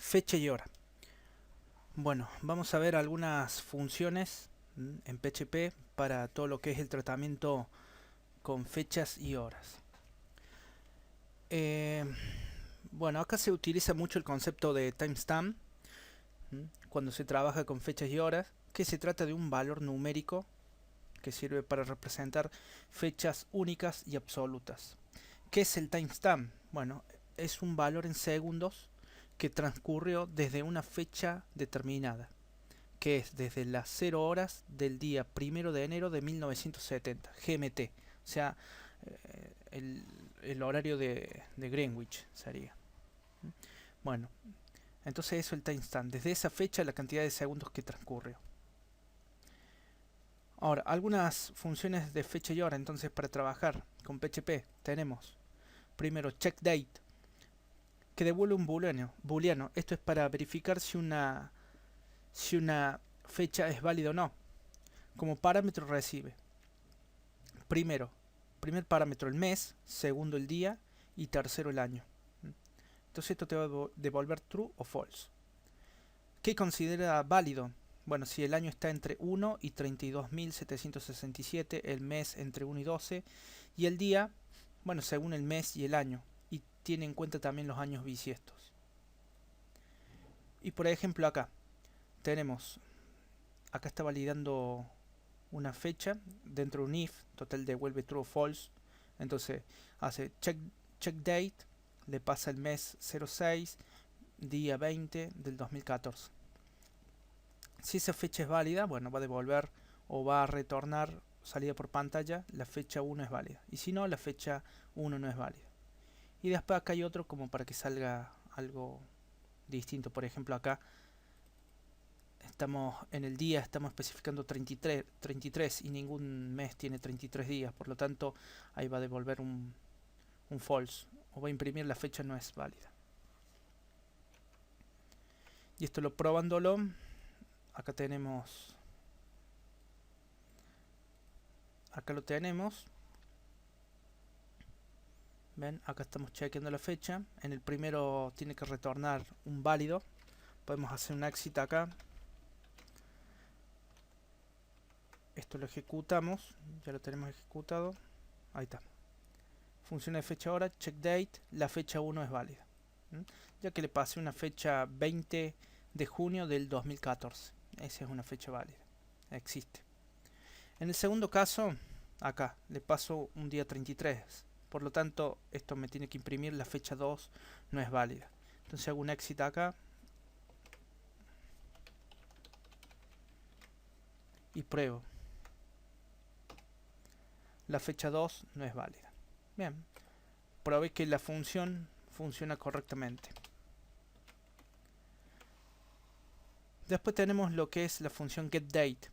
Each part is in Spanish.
Fecha y hora. Bueno, vamos a ver algunas funciones en PHP para todo lo que es el tratamiento con fechas y horas. Eh, bueno, acá se utiliza mucho el concepto de timestamp cuando se trabaja con fechas y horas, que se trata de un valor numérico que sirve para representar fechas únicas y absolutas. ¿Qué es el timestamp? Bueno, es un valor en segundos que transcurrió desde una fecha determinada, que es desde las 0 horas del día 1 de enero de 1970, GMT, o sea, el horario de Greenwich sería. Bueno, entonces eso es el timestamp, desde esa fecha la cantidad de segundos que transcurrió. Ahora, algunas funciones de fecha y hora entonces para trabajar con PHP tenemos primero checkDate, que devuelve un booleano. Esto es para verificar si una fecha es válida o no. Como parámetro recibe primero, primer parámetro el mes, segundo el día y tercero el año. Entonces esto te va a devolver true o false. ¿Qué considera válido? Bueno, si el año está entre 1 y 32.767, el mes entre 1 y 12 y el día, bueno, según el mes y el año, y tiene en cuenta también los años bisiestos. Y por ejemplo tenemos, acá está validando una fecha dentro de un if, total devuelve true o false. Entonces hace check date, le pasa el mes 06, día 20 del 2014. Si esa fecha es válida, bueno, va a devolver o va a retornar salida por pantalla, la fecha 1 es válida. Y si no, la fecha 1 no es válida. Y después acá hay otro como para que salga algo distinto. Por ejemplo, acá estamos en el día, estamos especificando 33 y ningún mes tiene 33 días. Por lo tanto, ahí va a devolver un false o va a imprimir la fecha no es válida. Y esto lo probándolo, acá lo tenemos. Ven, acá estamos chequeando la fecha. En el primero tiene que retornar un válido. Podemos hacer un exit acá. Esto lo ejecutamos. Ya lo tenemos ejecutado. Ahí está. Función de fecha hora, check date. La fecha 1 es válida. Ya que le pasé una fecha 20 de junio del 2014. Esa es una fecha válida. Existe. En el segundo caso, acá le paso un día 33. Por lo tanto, esto me tiene que imprimir la fecha 2, no es válida. Entonces hago un exit acá y pruebo. La fecha 2 no es válida. Bien, probé que la función funciona correctamente. Después tenemos lo que es la función getDate,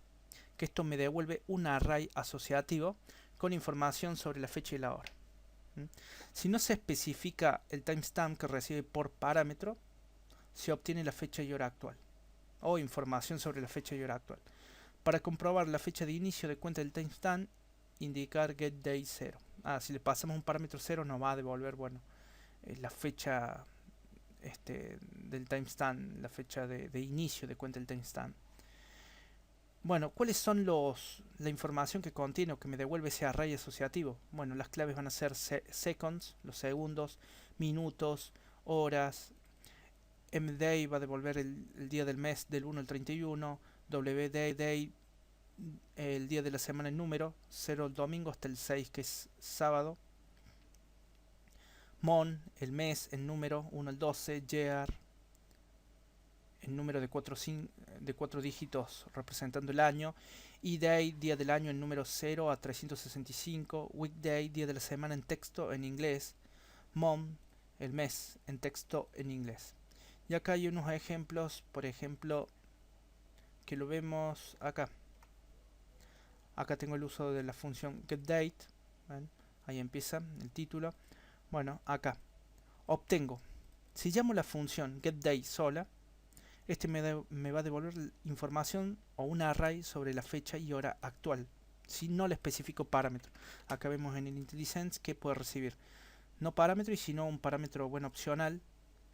que esto me devuelve un array asociativo con información sobre la fecha y la hora. Si no se especifica el timestamp que recibe por parámetro, se obtiene la fecha y hora actual, o información sobre la fecha y hora actual. Para comprobar la fecha de inicio de cuenta del timestamp, indicar getDate 0. Si le pasamos un parámetro 0 nos va a devolver, bueno, la fecha del timestamp, la fecha de inicio de cuenta del timestamp. Bueno, ¿cuáles son la información que contiene o que me devuelve ese array asociativo? Bueno, las claves van a ser seconds, los segundos, minutos, horas. mday va a devolver el día del mes del 1 al 31. wday el día de la semana en número, 0 el domingo hasta el 6 que es sábado. Mon, el mes en número, 1 al 12. Year, el número de 4 dígitos representando el año. E-Day, día del año en número 0 a 365. Weekday, día de la semana en texto en inglés. Month, el mes en texto en inglés. Y acá hay unos ejemplos, por ejemplo, que lo vemos acá. Acá tengo el uso de la función getDate. ¿Ven? Ahí empieza el título. Bueno, acá obtengo. Si llamo la función getDate sola, me va a devolver información o un array sobre la fecha y hora actual. Si no le especifico parámetro. Acá vemos en el IntelliSense que puede recibir no parámetro y sino un parámetro bueno opcional,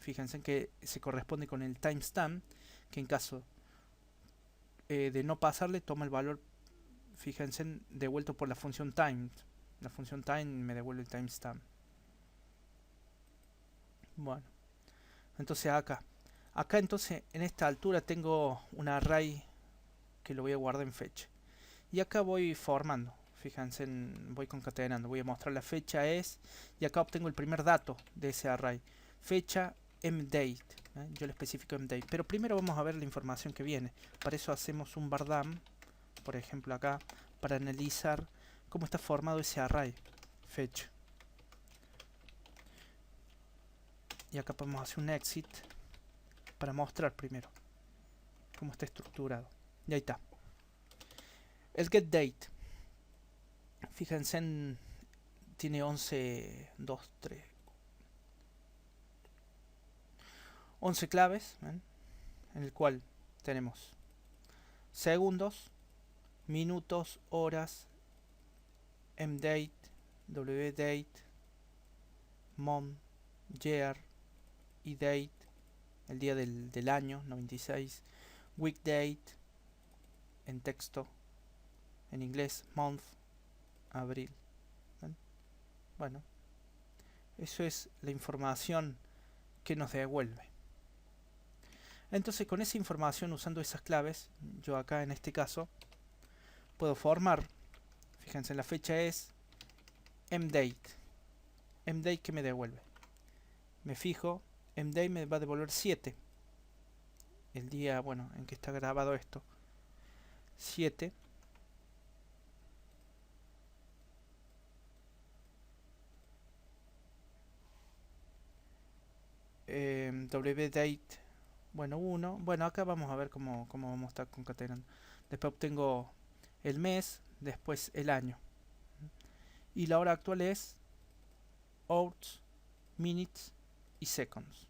Fíjense que se corresponde con el timestamp, que en caso de no pasarle toma el valor, fíjense, devuelto por la función time. La función time me devuelve el timestamp. Bueno, entonces acá entonces en esta altura tengo un array que lo voy a guardar en fecha. Y acá voy formando, fíjense, voy concatenando, voy a mostrar la fecha es, y acá obtengo el primer dato de ese array, fecha mdate, yo le especifico mdate, pero primero vamos a ver la información que viene. Para eso hacemos un bardam, por ejemplo acá, para analizar cómo está formado ese array, fecha. Y acá podemos hacer un exit para mostrar primero cómo está estructurado. Y ahí está. El getDate, fíjense, tiene 11 claves, ¿ven? En el cual tenemos segundos, minutos, horas, mdate, wdate, month, year y date, el día del año 96, weekdate en texto, en inglés month, abril. ¿Ven? Bueno, eso es la información que nos devuelve. Entonces con esa información, usando esas claves, yo acá en este caso puedo formar, fíjense, la fecha es mdate. Mdate que me devuelve, me fijo, mdate me va a devolver 7, el día, bueno, en que está grabado esto, 7. Wdate, bueno, 1. Bueno, acá vamos a ver cómo vamos a estar concatenando. Después obtengo el mes, después el año. Y la hora actual es hours, minutes y seconds.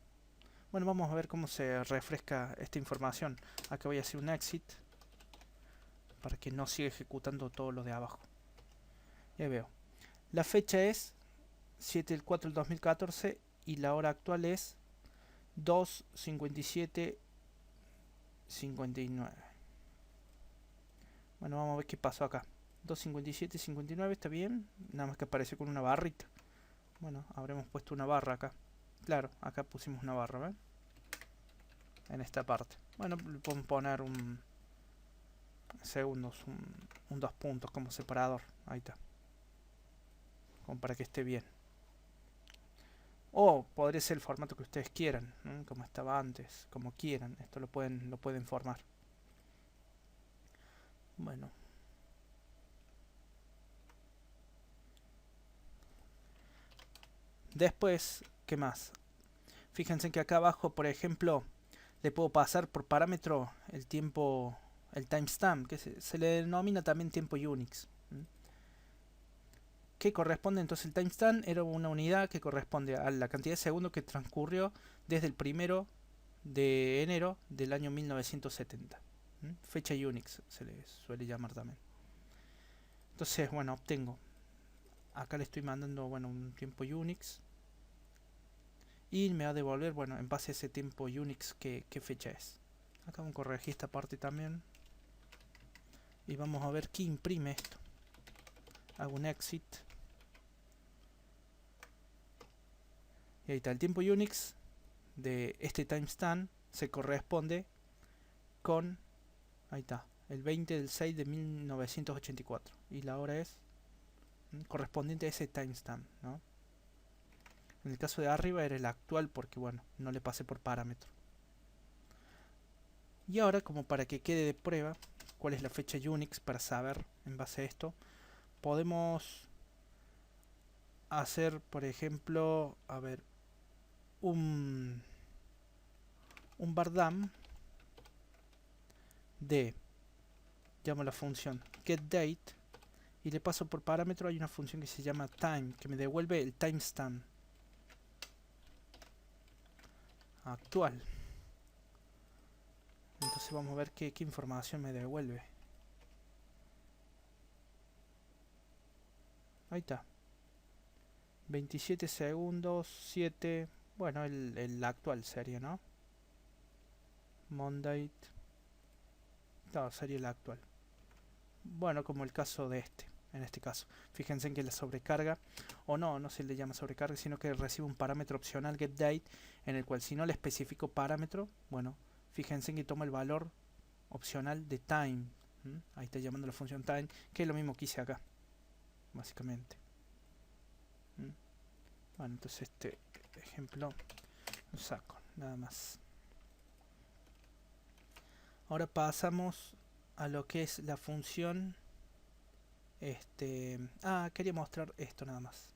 Bueno, vamos a ver cómo se refresca esta información. Acá voy a hacer un exit para que no siga ejecutando todo lo de abajo. Ya veo. La fecha es 7 del 4 del 2014 y la hora actual es 2:57:59. Bueno, vamos a ver qué pasó acá. 2:57:59, está bien. Nada más que apareció con una barrita. Bueno, habremos puesto una barra acá. Claro, acá pusimos una barra, ¿ven? En esta parte. Bueno, le podemos poner un segundos, un 2 puntos como separador. Ahí está. Como para que esté bien. O podría ser el formato que ustedes quieran, ¿no? Como estaba antes, como quieran. Esto lo pueden formar. Bueno. Después, ¿qué más? Fíjense que acá abajo, por ejemplo, le puedo pasar por parámetro el tiempo, el timestamp, que se le denomina también tiempo Unix. ¿Qué corresponde entonces? El timestamp era una unidad que corresponde a la cantidad de segundos que transcurrió desde el 1 de enero del año 1970. Fecha Unix se le suele llamar también. Entonces, bueno, obtengo. Acá le estoy mandando, bueno, un tiempo Unix. Y me va a devolver, bueno, en base a ese tiempo Unix, qué fecha es. Acá vamos a corregir esta parte también. Y vamos a ver qué imprime esto. Hago un exit. Y ahí está, el tiempo Unix de este timestamp se corresponde con, ahí está, el 20 del 6 de 1984. Y la hora es correspondiente a ese timestamp, ¿no? En el caso de arriba era el actual porque, bueno, no le pasé por parámetro. Y ahora, como para que quede de prueba cuál es la fecha Unix, para saber en base a esto, podemos hacer, por ejemplo, a ver, un bardam de, llamo la función getDate y le paso por parámetro, hay una función que se llama time, que me devuelve el timestamp actual. Entonces vamos a ver qué información me devuelve. Ahí está. 27 segundos, 7, Bueno, el actual sería, ¿no? Monday. No, sería el actual. Bueno, como el caso de este. En este caso, fíjense en que la sobrecarga, o no, no se le llama sobrecarga, sino que recibe un parámetro opcional getDate, en el cual si no le especifico parámetro, bueno, fíjense en que toma el valor opcional de time. Ahí está llamando la función time, que es lo mismo que hice acá, básicamente. Bueno, entonces este ejemplo lo saco, nada más. Ahora pasamos a lo que es la función. Quería mostrar esto nada más.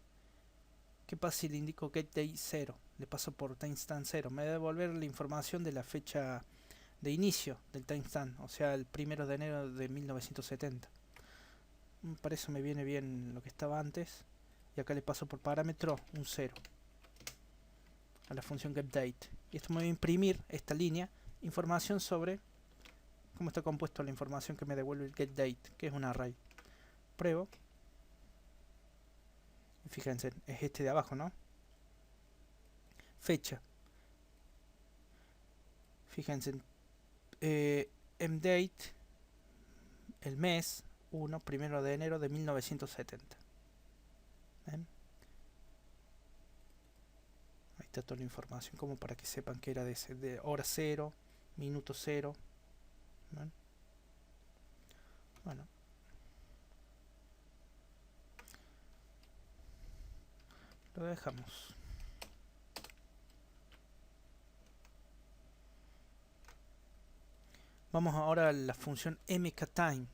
¿Qué pasa si le indico getDate 0? Le paso por timestamp 0. Me va a devolver la información de la fecha de inicio del timestamp, o sea, el 1 de enero de 1970. Para eso me viene bien lo que estaba antes. Y acá le paso por parámetro un 0 a la función getDate. Y esto me va a imprimir esta línea, información sobre cómo está compuesto la información que me devuelve el getDate, que es un array. Pruebo. Y fíjense, es este de abajo, ¿no? Fecha. Fíjense, mdate, el mes 1 de enero de 1970. ¿Ven? Ahí está toda la información, como para que sepan que era de hora 0, minuto 0. ¿Ven? Bueno, lo dejamos. Vamos ahora a la función mktime.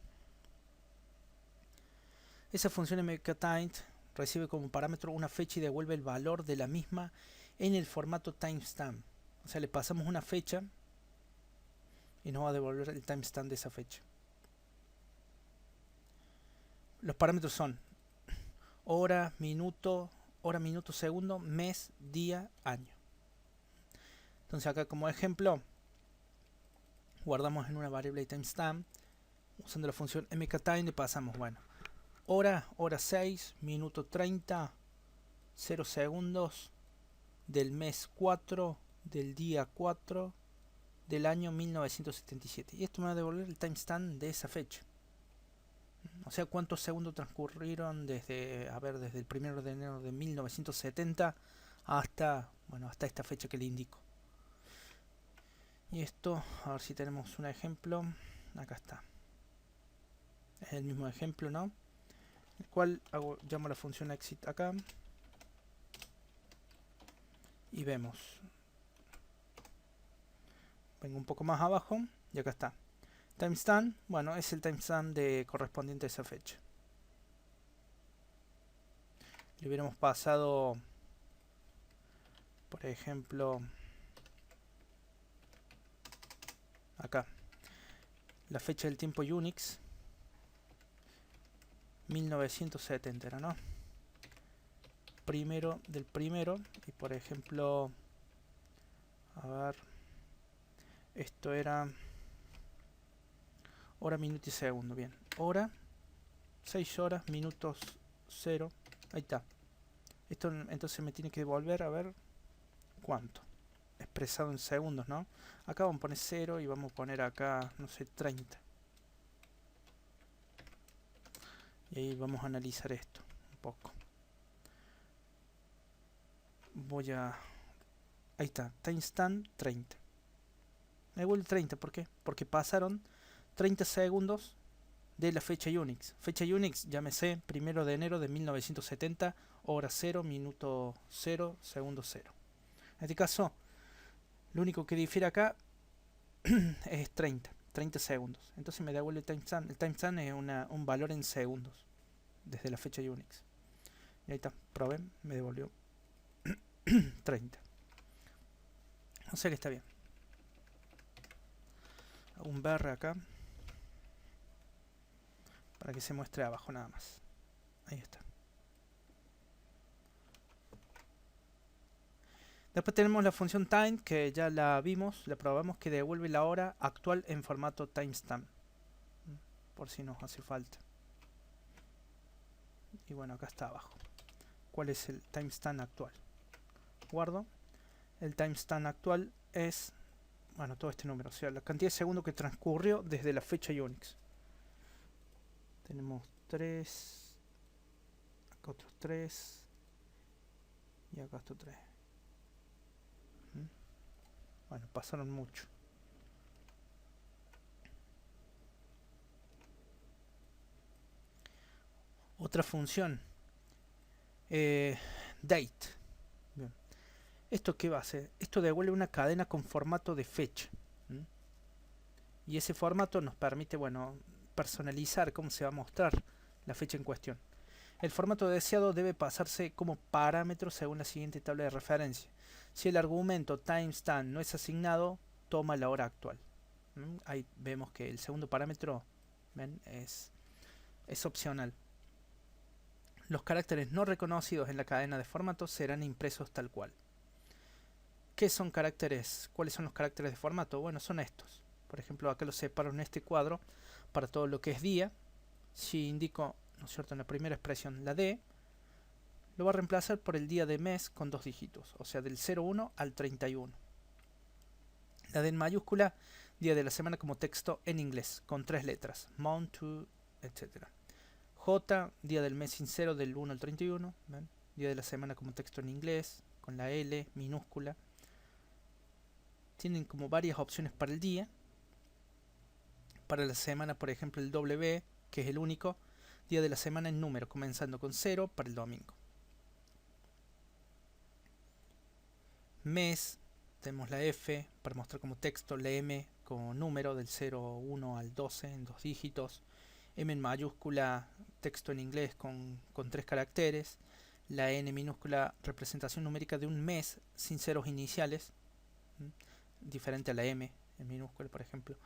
Esa función mktime recibe como parámetro una fecha y devuelve el valor de la misma en el formato timestamp. O sea, le pasamos una fecha y nos va a devolver el timestamp de esa fecha. Los parámetros son hora, minuto, segundo, mes, día, año. Entonces acá como ejemplo guardamos en una variable timestamp, usando la función mktime le pasamos, bueno, hora 6, minuto 30, 0 segundos del mes 4, del día 4, del año 1977. Y esto me va a devolver el timestamp de esa fecha. O sea, cuántos segundos transcurrieron desde el 1 de enero de 1970 hasta esta fecha que le indico. Y esto, a ver si tenemos un ejemplo. Acá está. Es el mismo ejemplo, ¿no? El cual llamo la función exit acá. Y vemos. Vengo un poco más abajo y acá está. Timestamp, bueno, es el timestamp correspondiente a esa fecha. Le hubiéramos pasado, por ejemplo, acá, la fecha del tiempo Unix, 1970 era, ¿no? Primero del primero, y por ejemplo, a ver, esto era hora, minuto y segundo, bien, hora, 6 horas, minutos 0, ahí está. Esto entonces me tiene que devolver, a ver, ¿cuánto? Expresado en segundos, ¿no? Acá vamos a poner 0 y vamos a poner acá, no sé, 30. Y ahí vamos a analizar esto un poco. Ahí está, timestamp 30. Me vuelve 30, ¿por qué? Porque pasaron 30 segundos de la fecha Unix. Fecha Unix, llámese 1 de enero de 1970, hora 0, minuto 0, segundo 0. En este caso, lo único que difiere acá es 30 segundos. Entonces me devuelve el timestamp. El timestamp es un valor en segundos desde la fecha Unix. Y ahí está, probé, me devolvió 30. O sea que está bien. Hago un barra acá para que se muestre abajo nada más. Ahí está. Después tenemos la función time, que ya la vimos, la probamos, que devuelve la hora actual en formato timestamp, por si nos hace falta. Y bueno, acá está abajo. ¿Cuál es el timestamp actual? Guardo. el timestamp actual es, bueno, todo este número, o sea, la cantidad de segundos que transcurrió desde la fecha Unix. Tenemos 3, acá otros 3 y acá estos 3. Bueno, pasaron mucho. Otra función, date. Bien. ¿Esto qué va a hacer? Esto devuelve una cadena con formato de fecha. Y ese formato nos permite, bueno, personalizar cómo se va a mostrar la fecha en cuestión. El formato deseado debe pasarse como parámetro según la siguiente tabla de referencia. Si el argumento timestamp no es asignado, toma la hora actual. Ahí vemos que el segundo parámetro, ¿ven?, es opcional. Los caracteres no reconocidos en la cadena de formato serán impresos tal cual. ¿Qué son caracteres? ¿Cuáles son los caracteres de formato? Bueno, son estos. Por ejemplo, acá los separo en este cuadro para todo lo que es día. Si indico, ¿no es cierto?, en la primera expresión la D, lo va a reemplazar por el día de mes con 2 dígitos, o sea, del 01 al 31. La D en mayúscula, día de la semana como texto en inglés, con 3 letras, month, to, etc. J, día del mes sin 0 del 1 al 31, ¿ven? Día de la semana como texto en inglés, con la L minúscula. Tienen como varias opciones para el día. Para la semana, por ejemplo, el W, que es el único día de la semana en número, comenzando con 0 para el domingo. Mes, tenemos la F para mostrar como texto, la M como número del 01 al 12 en 2 dígitos, M en mayúscula, texto en inglés con 3 caracteres, la N minúscula, representación numérica de un mes sin ceros iniciales, diferente a la M en minúscula, por ejemplo,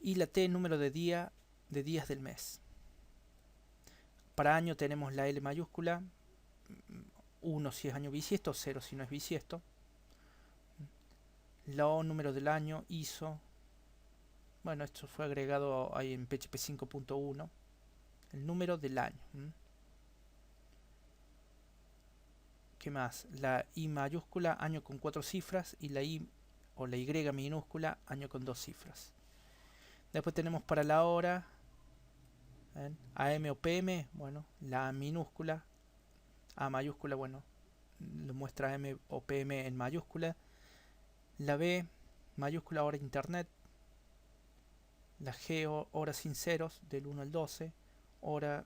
y la T, número de días del mes. Para año tenemos la L mayúscula, 1 si es año bisiesto, 0 si no es bisiesto. La O, número del año, ISO. Bueno, esto fue agregado ahí en PHP 5.1. El número del año. ¿Qué más? La I mayúscula, año con 4 cifras, y la I o la Y minúscula, año con 2 cifras. Después tenemos para la hora, ¿ven?, AM o PM, bueno, la A minúscula, A mayúscula, bueno, lo muestra AM o PM en mayúscula. La B mayúscula, hora internet. La G, hora sin ceros, del 1 al 12. Hora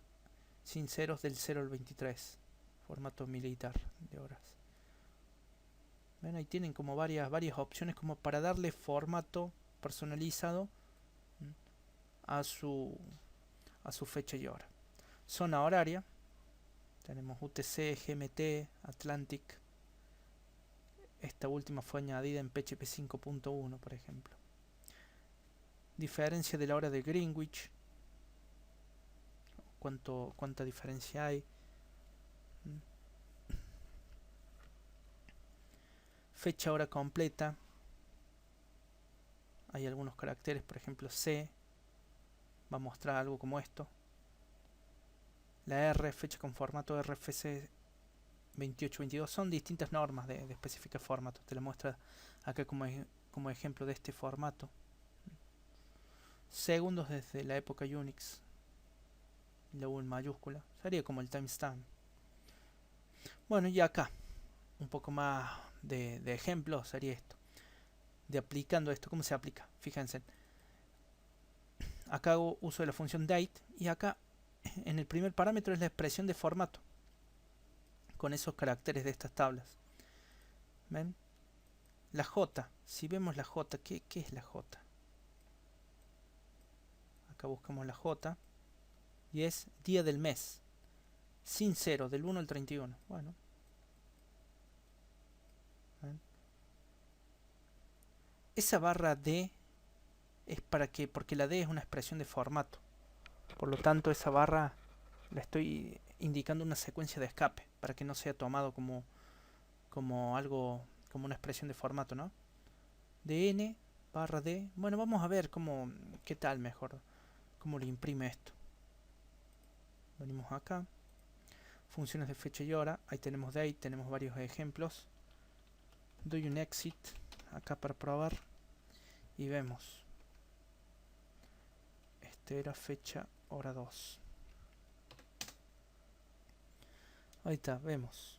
sin ceros, del 0 al 23. Formato militar de horas. Ven, ahí tienen como varias opciones como para darle formato personalizado a su fecha y hora. Zona horaria. Tenemos UTC, GMT, Atlantic. Esta última fue añadida en PHP 5.1, por ejemplo. Diferencia de la hora de Greenwich. ¿Cuánta diferencia hay? Fecha hora completa. Hay algunos caracteres, por ejemplo C va a mostrar algo como esto. La R, fecha con formato RFC 2822. Son distintas normas de especificar formato. Te lo muestra acá como ejemplo de este formato. Segundos desde la época Unix. La U en mayúscula. Sería como el timestamp. Bueno, y acá un poco más de ejemplo sería esto. De aplicando esto, ¿cómo se aplica? Fíjense. Acá hago uso de la función date y acá en el primer parámetro es la expresión de formato con esos caracteres de estas tablas. ¿Ven? La J, si vemos la J, ¿qué es la J? Acá buscamos la J y es día del mes, sin cero, del 1 al 31. Bueno. ¿Ven? Esa barra D es para qué, porque la D es una expresión de formato. Por lo tanto, esa barra la estoy indicando una secuencia de escape para que no sea tomado como algo, como una expresión de formato, ¿no? DN barra D. Bueno, vamos a ver qué tal mejor, cómo le imprime esto. Venimos acá. Funciones de fecha y hora. Ahí tenemos date, tenemos varios ejemplos. doy un exit acá para probar y vemos. Este era fecha hora 2. Ahí está, vemos.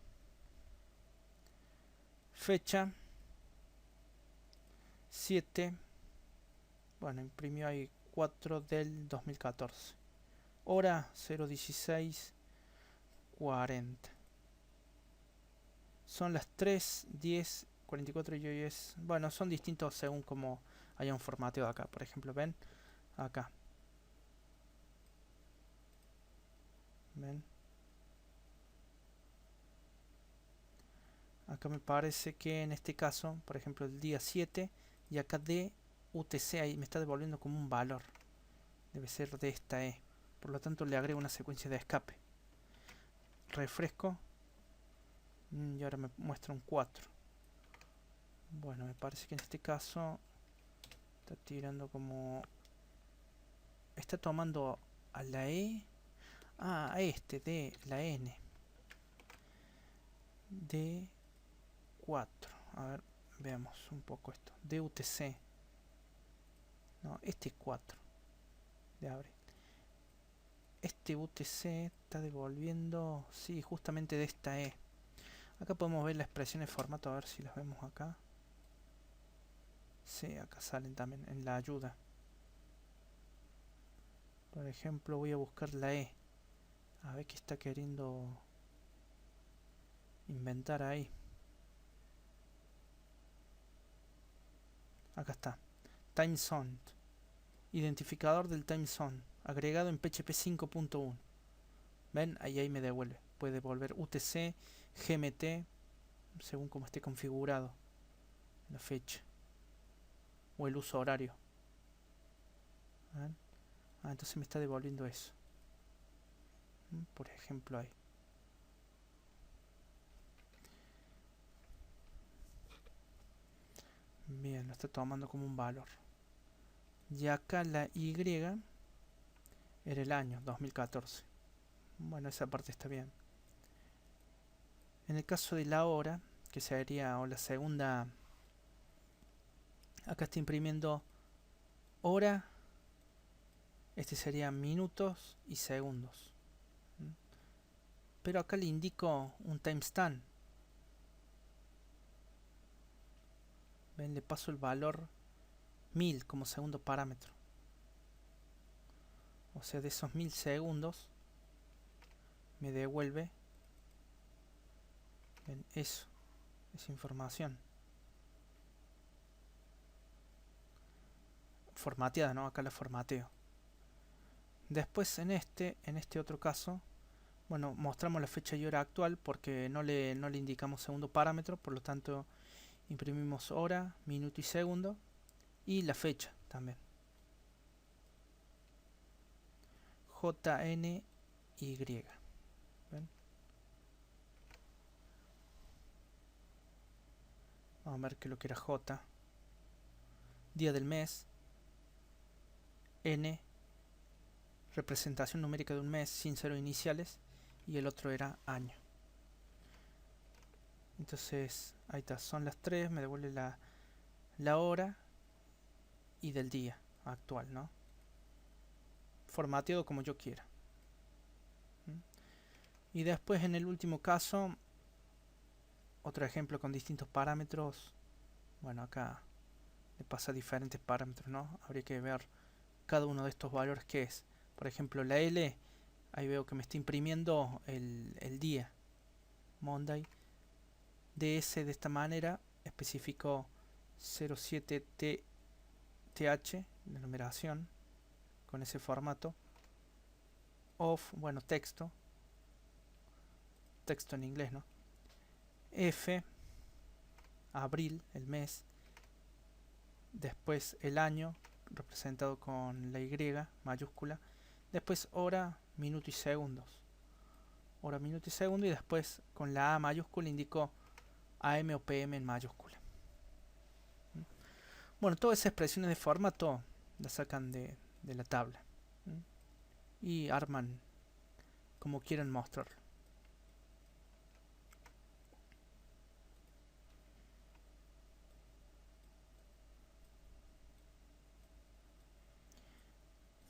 Fecha 7. Bueno, imprimió ahí 4 del 2014. Hora 0:16:40. Son las 3:10:44 y hoy es... Bueno, son distintos según como hayan formateado acá. Por ejemplo, ven acá. ¿Ven? Acá me parece que en este caso, por ejemplo, el día 7 y acá de UTC ahí me está devolviendo como un valor. Debe ser de esta E. Por lo tanto le agrego una secuencia de escape. Refresco. Y ahora me muestra un 4. Bueno, me parece que en este caso está tirando como... Está tomando a la E. Ah, a este, de la N. De 4. A ver, veamos un poco esto. DUTC. No, este 4 de abril. Este UTC está devolviendo, sí, justamente de esta E. Acá podemos ver la expresión de formato, a ver si las vemos acá. Sí, acá salen también en la ayuda. Por ejemplo, voy a buscar la E. A ver qué está queriendo inventar ahí. Acá está. Time zone. Identificador del time zone. Agregado en PHP 5.1. ¿Ven? Ahí me devuelve. Puede devolver UTC, GMT, según como esté configurado la fecha. O el uso horario. ¿Ven? Ah, entonces me está devolviendo eso. Por ejemplo ahí. Bien, lo está tomando como un valor. Y acá la Y era el año 2014. Bueno, esa parte está bien. En el caso de la hora, que sería o la segunda, acá está imprimiendo hora. Este sería minutos y segundos. Pero acá le indico un timestamp. Ven, le paso el valor 1000 como segundo parámetro. O sea, de esos 1000 segundos me devuelve eso, esa información formateada, ¿no? Acá la formateo. Después en este otro caso, bueno, mostramos la fecha y hora actual porque no le indicamos segundo parámetro, por lo tanto imprimimos hora, minuto y segundo y la fecha también. JNY. ¿Ven? Vamos a ver que lo que era J. Día del mes. N. Representación numérica de un mes sin cero iniciales. Y el otro era año. Entonces, ahí está. Son las 3. Me devuelve la hora y del día actual, ¿no? Formateado como yo quiera. Y después en el último caso, otro ejemplo con distintos parámetros. Bueno, acá le pasa diferentes parámetros, ¿no? Habría que ver cada uno de estos valores que es. Por ejemplo, la L, ahí veo que me está imprimiendo el día. Monday. DS de esta manera, especifico 07TH, la numeración, con ese formato. Of, bueno, texto en inglés, ¿no? F, abril, el mes. Después el año, representado con la Y mayúscula. Después hora, minuto y segundos. Hora, minuto y segundo. Y después con la A mayúscula indico AM o PM en mayúscula. Bueno, todas esas expresiones de formato las sacan de la tabla. Y arman como quieran mostrarlo.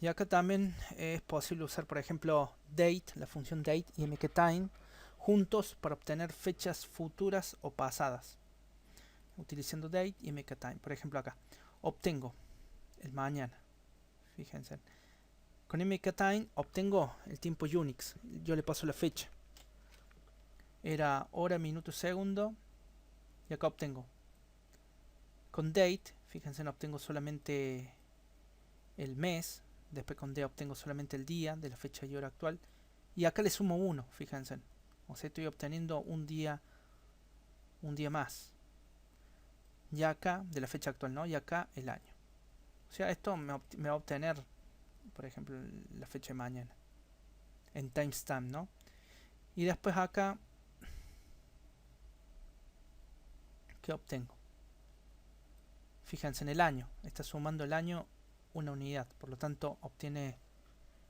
Y acá también es posible usar, por ejemplo, date, la función date y mktime juntos para obtener fechas futuras o pasadas. Utilizando date y mktime. Por ejemplo, acá obtengo el mañana. Fíjense. Con mktime obtengo el tiempo Unix. Yo le paso la fecha. Era hora, minuto, segundo. Y acá obtengo. Con date, fíjense, obtengo solamente el mes. Después con D obtengo solamente el día de la fecha y hora actual. Y acá le sumo 1, fíjense. O sea, estoy obteniendo un día más. Y acá, de la fecha actual, ¿no? Y acá el año. O sea, esto me va a obtener, por ejemplo, la fecha de mañana. En timestamp, ¿no? Y después acá, ¿qué obtengo? Fíjense en el año. Está sumando el año una unidad. Por lo tanto, obtiene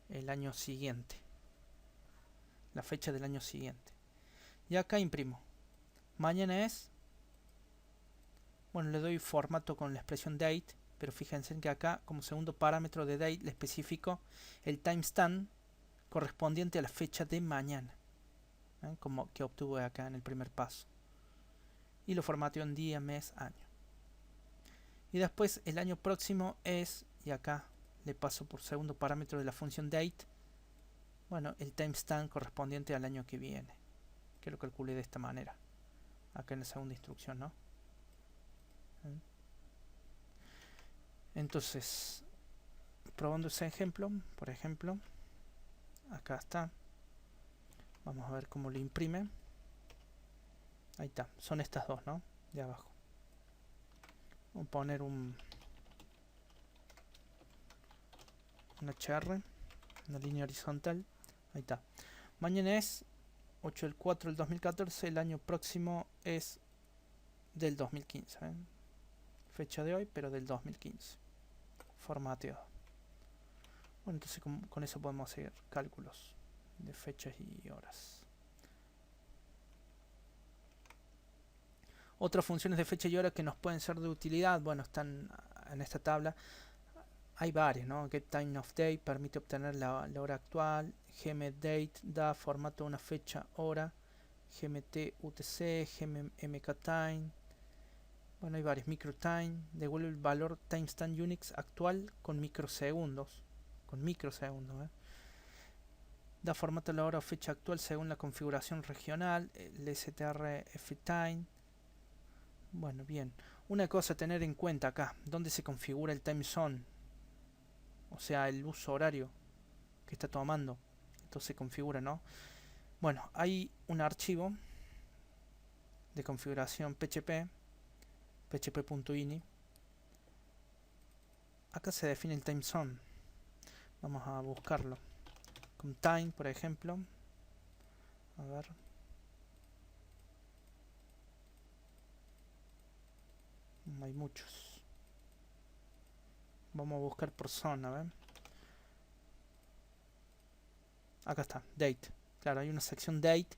el año siguiente. La fecha del año siguiente. Y acá imprimo. Mañana es. Bueno, le doy formato con la expresión date. Pero fíjense en que acá, como segundo parámetro de date, le especifico el timestamp correspondiente a la fecha de mañana. Como que obtuve acá en el primer paso. Y lo formateo en día, mes, año. Y después el año próximo es, y acá le paso por segundo parámetro de la función date, bueno, el timestamp correspondiente al año que viene, que lo calculé de esta manera, acá en la segunda instrucción, ¿no? Entonces, probando ese ejemplo, por ejemplo, acá está, vamos a ver cómo lo imprime, ahí está, son estas dos, ¿no? De abajo. Vamos a poner un HR, una línea horizontal, ahí está. Mañana es 8 del 4 del 2014, el año próximo es del 2015. Fecha de hoy, pero del 2015. Formateado. Bueno, entonces con eso podemos hacer cálculos de fechas y horas. Otras funciones de fecha y hora que nos pueden ser de utilidad, bueno, están en esta tabla. Hay varias, ¿no? GetTime of Day permite obtener la hora actual. GMDate da formato a una fecha, hora. GMT UTC, GMMKTime. Bueno, hay varios. MicroTime devuelve el valor timestamp Unix actual con microsegundos. Da formato a la hora o fecha actual según la configuración regional. El strftime. Bueno, bien. Una cosa a tener en cuenta acá. ¿Dónde se configura el time zone? O sea, el uso horario que está tomando. Entonces se configura, ¿no? Bueno, hay un archivo de configuración PHP, php.ini. Acá se define el time zone. Vamos a buscarlo. Con time, por ejemplo. A ver. Hay muchos. Vamos a buscar por zona, ¿ven? Acá está, date. Claro, hay una sección date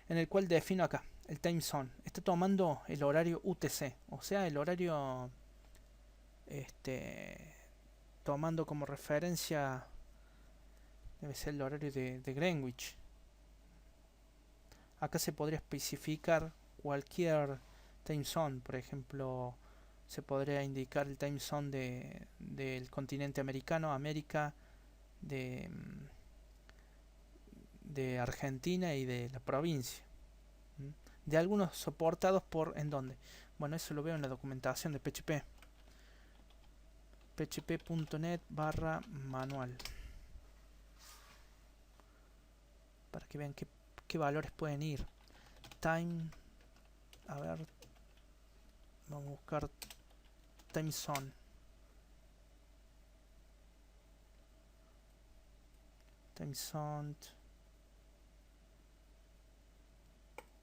en el cual defino acá el time zone. Está tomando el horario UTC, o sea, el horario tomando como referencia debe ser el horario de Greenwich. Acá se podría especificar cualquier time zone, por ejemplo, se podría indicar el time zone del continente americano, América, de Argentina y de la provincia. De algunos soportados por ¿en dónde? Bueno, eso lo veo en la documentación de PHP. php.net/manual. Para que vean qué valores pueden ir. Time. A ver. Vamos a buscar time zone. Time zone.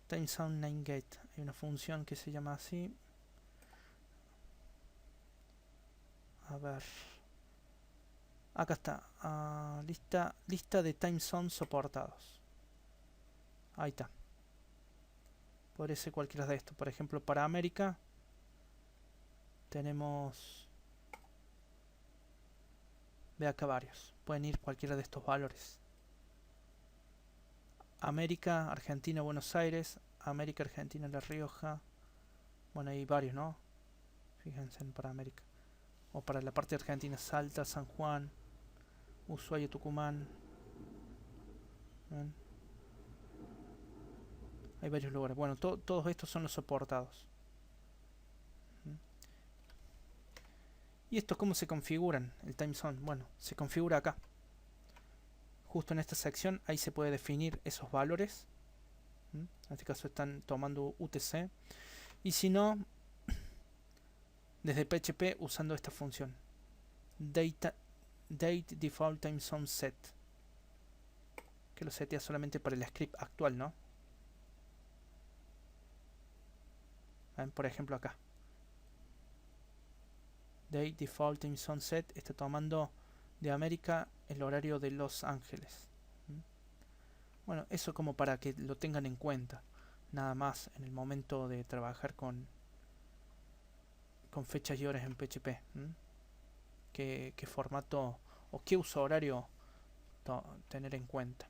Time zone name get. Hay una función que se llama así. A ver. Acá está. Lista de time zone soportados. Ahí está. Podría ser cualquiera de estos. Por ejemplo, para América tenemos Ve acá varios. Pueden ir cualquiera de estos valores. América, Argentina, Buenos Aires. América, Argentina, La Rioja. Bueno, hay varios, ¿no? Fíjense para América. O para la parte de Argentina, Salta, San Juan, Ushuaia, Tucumán. ¿Ven? Hay varios lugares. Bueno, todos estos son los soportados. ¿Y esto cómo se configuran? El time zone. Bueno, se configura acá. Justo en esta sección, ahí se puede definir esos valores. En este caso están tomando UTC. Y si no, desde PHP usando esta función. Date default time zone set. Que lo setea solamente para el script actual, ¿no? ¿Ven? Por ejemplo acá. Date default time zone set está tomando de América el horario de Los Ángeles. Bueno, eso como para que lo tengan en cuenta. Nada más en el momento de trabajar con fechas y horas en PHP. ¿Qué formato o qué uso horario tener en cuenta?